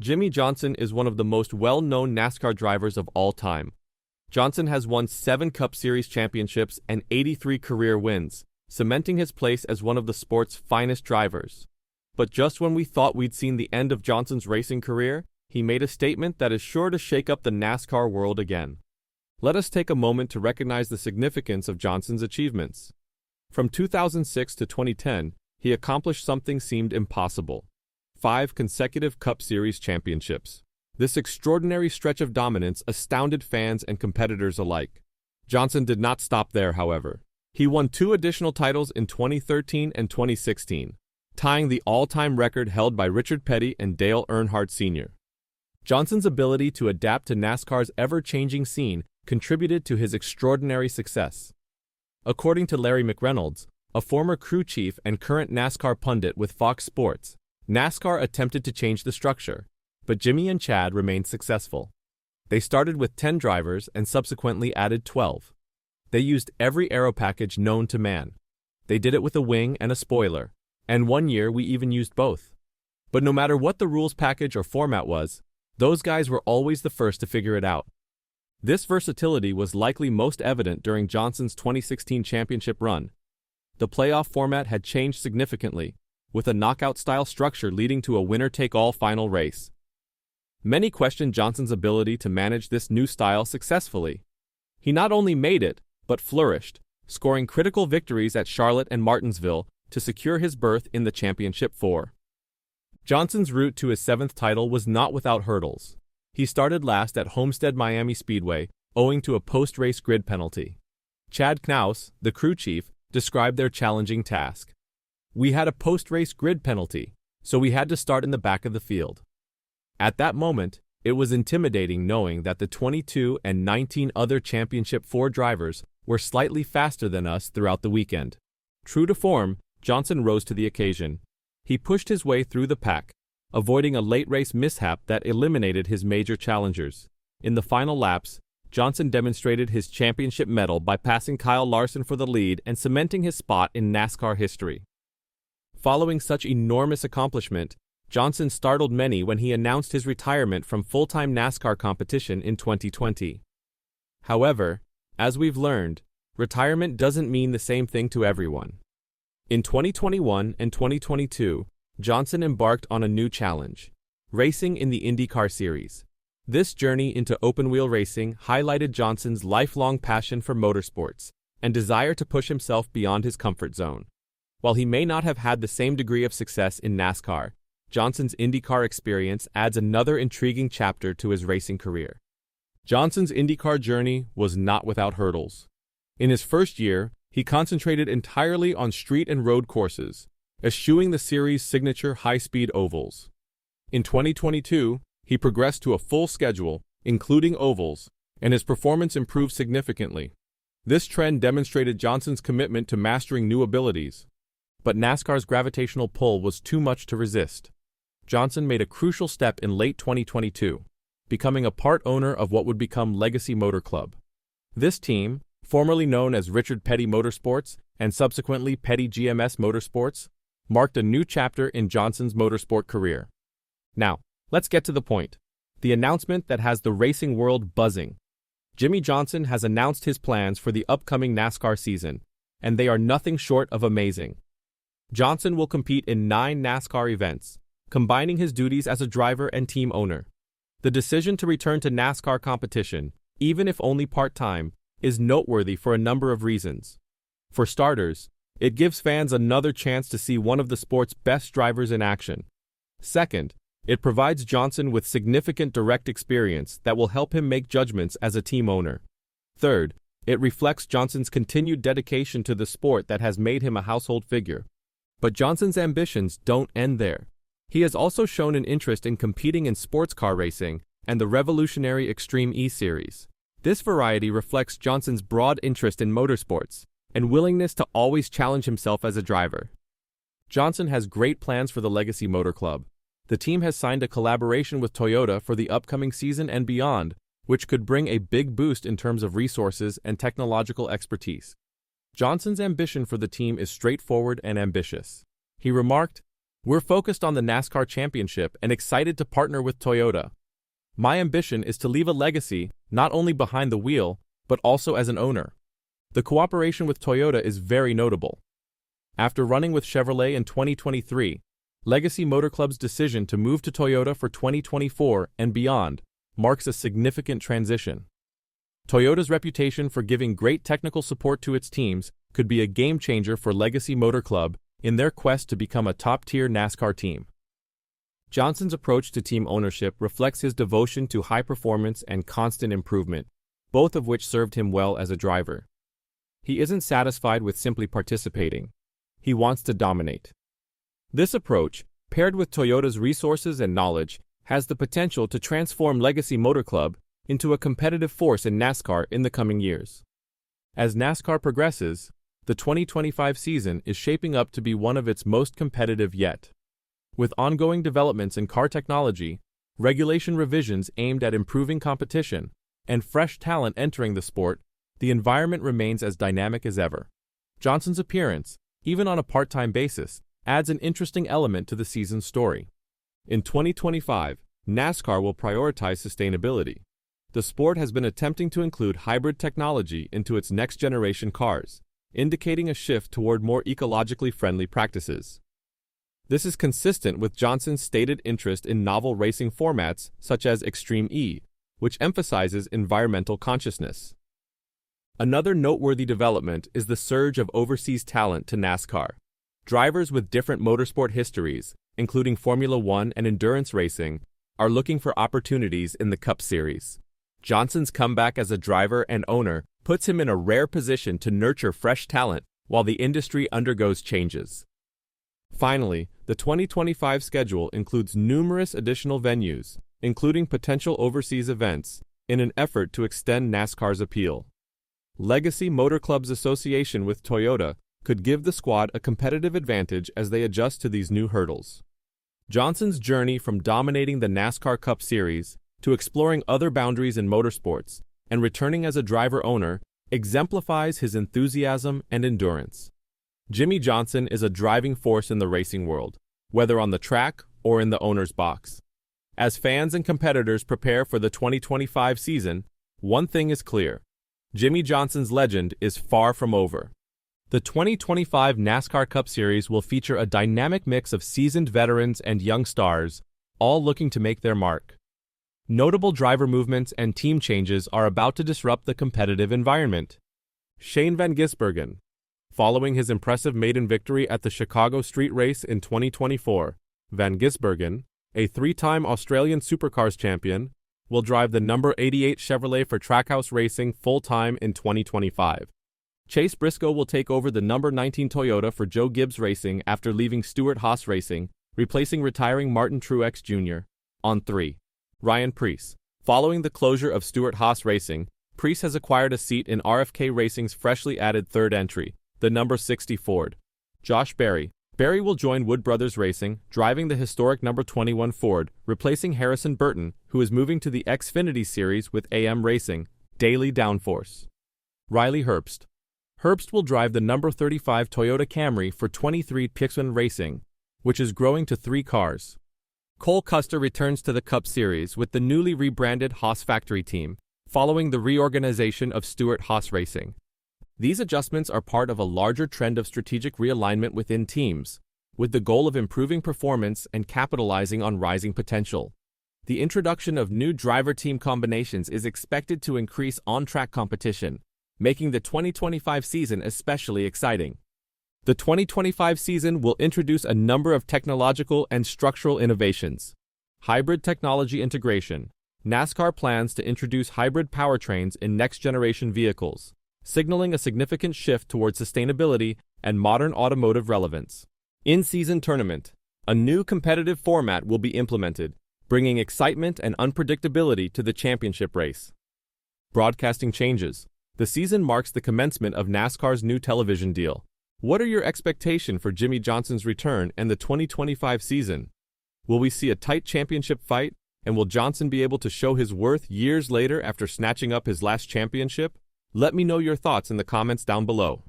Jimmie Johnson is one of the most well-known NASCAR drivers of all time. Johnson has won 7 Cup Series championships and 83 career wins, cementing his place as one of the sport's finest drivers. But just when we thought we'd seen the end of Johnson's racing career, he made a statement that is sure to shake up the NASCAR world again. Let us take a moment to recognize the significance of Johnson's achievements. From 2006 to 2010, he accomplished something seemed impossible: 5 consecutive Cup Series championships. This extraordinary stretch of dominance astounded fans and competitors alike. Johnson did not stop there, however. He won 2 additional titles in 2013 and 2016, tying the all-time record held by Richard Petty and Dale Earnhardt Sr. Johnson's ability to adapt to NASCAR's ever-changing scene contributed to his extraordinary success. According to Larry McReynolds, a former crew chief and current NASCAR pundit with Fox Sports, NASCAR attempted to change the structure, but Jimmie and Chad remained successful. They started with 10 drivers and subsequently added 12. They used every aero package known to man. They did it with a wing and a spoiler, and one year we even used both. But no matter what the rules package or format was, those guys were always the first to figure it out. This versatility was likely most evident during Johnson's 2016 championship run. The playoff format had changed significantly, with a knockout-style structure leading to a winner-take-all final race. Many questioned Johnson's ability to manage this new style successfully. He not only made it, but flourished, scoring critical victories at Charlotte and Martinsville to secure his berth in the championship four. Johnson's route to his 7th title was not without hurdles. He started last at Homestead Miami Speedway, owing to a post-race grid penalty. Chad Knaus, the crew chief, described their challenging task. "We had a post-race grid penalty, so we had to start in the back of the field." At that moment, it was intimidating knowing that the 22 and 19 other Championship 4 drivers were slightly faster than us throughout the weekend. True to form, Johnson rose to the occasion. He pushed his way through the pack, avoiding a late race mishap that eliminated his major challengers. In the final laps, Johnson demonstrated his championship mettle by passing Kyle Larson for the lead and cementing his spot in NASCAR history. Following such enormous accomplishment, Johnson startled many when he announced his retirement from full-time NASCAR competition in 2020. However, as we've learned, retirement doesn't mean the same thing to everyone. In 2021 and 2022, Johnson embarked on a new challenge: racing in the IndyCar Series. This journey into open-wheel racing highlighted Johnson's lifelong passion for motorsports and desire to push himself beyond his comfort zone. While he may not have had the same degree of success in NASCAR, Johnson's IndyCar experience adds another intriguing chapter to his racing career. Johnson's IndyCar journey was not without hurdles. In his first year, he concentrated entirely on street and road courses, eschewing the series' signature high-speed ovals. In 2022, he progressed to a full schedule, including ovals, and his performance improved significantly. This trend demonstrated Johnson's commitment to mastering new abilities. But NASCAR's gravitational pull was too much to resist. Johnson made a crucial step in late 2022, becoming a part owner of what would become Legacy Motor Club. This team, formerly known as Richard Petty Motorsports and subsequently Petty GMS Motorsports, marked a new chapter in Johnson's motorsport career. Now, let's get to the point. The announcement that has the racing world buzzing. Jimmie Johnson has announced his plans for the upcoming NASCAR season, and they are nothing short of amazing. Johnson will compete in 9 NASCAR events, combining his duties as a driver and team owner. The decision to return to NASCAR competition, even if only part-time, is noteworthy for a number of reasons. For starters, it gives fans another chance to see one of the sport's best drivers in action. Second, it provides Johnson with significant direct experience that will help him make judgments as a team owner. Third, it reflects Johnson's continued dedication to the sport that has made him a household figure. But Johnson's ambitions don't end there. He has also shown an interest in competing in sports car racing and the revolutionary Extreme E Series. This variety reflects Johnson's broad interest in motorsports and willingness to always challenge himself as a driver. Johnson has great plans for the Legacy Motor Club. The team has signed a collaboration with Toyota for the upcoming season and beyond, which could bring a big boost in terms of resources and technological expertise. Johnson's ambition for the team is straightforward and ambitious. He remarked, We're focused on the NASCAR championship and excited to partner with Toyota. My ambition is to leave a legacy, not only behind the wheel, but also as an owner. The cooperation with Toyota is very notable. After running with Chevrolet in 2023, Legacy Motor Club's decision to move to Toyota for 2024 and beyond marks a significant transition. Toyota's reputation for giving great technical support to its teams could be a game-changer for Legacy Motor Club in their quest to become a top-tier NASCAR team. Johnson's approach to team ownership reflects his devotion to high performance and constant improvement, both of which served him well as a driver. He isn't satisfied with simply participating. He wants to dominate. This approach, paired with Toyota's resources and knowledge, has the potential to transform Legacy Motor Club into a competitive force in NASCAR in the coming years. As NASCAR progresses, the 2025 season is shaping up to be one of its most competitive yet. With ongoing developments in car technology, regulation revisions aimed at improving competition, and fresh talent entering the sport, the environment remains as dynamic as ever. Johnson's appearance, even on a part-time basis, adds an interesting element to the season's story. In 2025, NASCAR will prioritize sustainability. The sport has been attempting to include hybrid technology into its next-generation cars, indicating a shift toward more ecologically friendly practices. This is consistent with Johnson's stated interest in novel racing formats such as Extreme E, which emphasizes environmental consciousness. Another noteworthy development is the surge of overseas talent to NASCAR. Drivers with different motorsport histories, including Formula One and endurance racing, are looking for opportunities in the Cup Series. Johnson's comeback as a driver and owner puts him in a rare position to nurture fresh talent while the industry undergoes changes. Finally, the 2025 schedule includes numerous additional venues, including potential overseas events, in an effort to extend NASCAR's appeal. Legacy Motor Club's association with Toyota could give the squad a competitive advantage as they adjust to these new hurdles. Johnson's journey from dominating the NASCAR Cup Series to exploring other boundaries in motorsports and returning as a driver-owner exemplifies his enthusiasm and endurance. Jimmie Johnson is a driving force in the racing world, whether on the track or in the owner's box. As fans and competitors prepare for the 2025 season, one thing is clear: Jimmie Johnson's legend is far from over. The 2025 NASCAR Cup Series will feature a dynamic mix of seasoned veterans and young stars, all looking to make their mark. Notable driver movements and team changes are about to disrupt the competitive environment. Shane Van Gisbergen. Following his impressive maiden victory at the Chicago Street Race in 2024, Van Gisbergen, a three-time Australian Supercars champion, will drive the number 88 Chevrolet for Trackhouse Racing full-time in 2025. Chase Briscoe will take over the number 19 Toyota for Joe Gibbs Racing after leaving Stewart-Haas Racing, replacing retiring Martin Truex Jr. On 3. Ryan Preece. Following the closure of Stewart-Haas Racing, Preece has acquired a seat in RFK Racing's freshly added third entry, the number 60 Ford. Josh Berry. Berry will join Wood Brothers Racing, driving the historic number 21 Ford, replacing Harrison Burton, who is moving to the Xfinity Series with AM Racing, Daily Downforce. Riley Herbst. Herbst will drive the number 35 Toyota Camry for 23 Pixman Racing, which is growing to 3 cars. Cole Custer returns to the Cup Series with the newly rebranded Haas Factory team, following the reorganization of Stewart-Haas Racing. These adjustments are part of a larger trend of strategic realignment within teams, with the goal of improving performance and capitalizing on rising potential. The introduction of new driver-team combinations is expected to increase on-track competition, making the 2025 season especially exciting. The 2025 season will introduce a number of technological and structural innovations. Hybrid technology integration. NASCAR plans to introduce hybrid powertrains in next-generation vehicles, signaling a significant shift towards sustainability and modern automotive relevance. In-season tournament. A new competitive format will be implemented, bringing excitement and unpredictability to the championship race. Broadcasting changes. The season marks the commencement of NASCAR's new television deal. What are your expectations for Jimmie Johnson's return and the 2025 season? Will we see a tight championship fight, and will Johnson be able to show his worth years later after snatching up his last championship? Let me know your thoughts in the comments down below.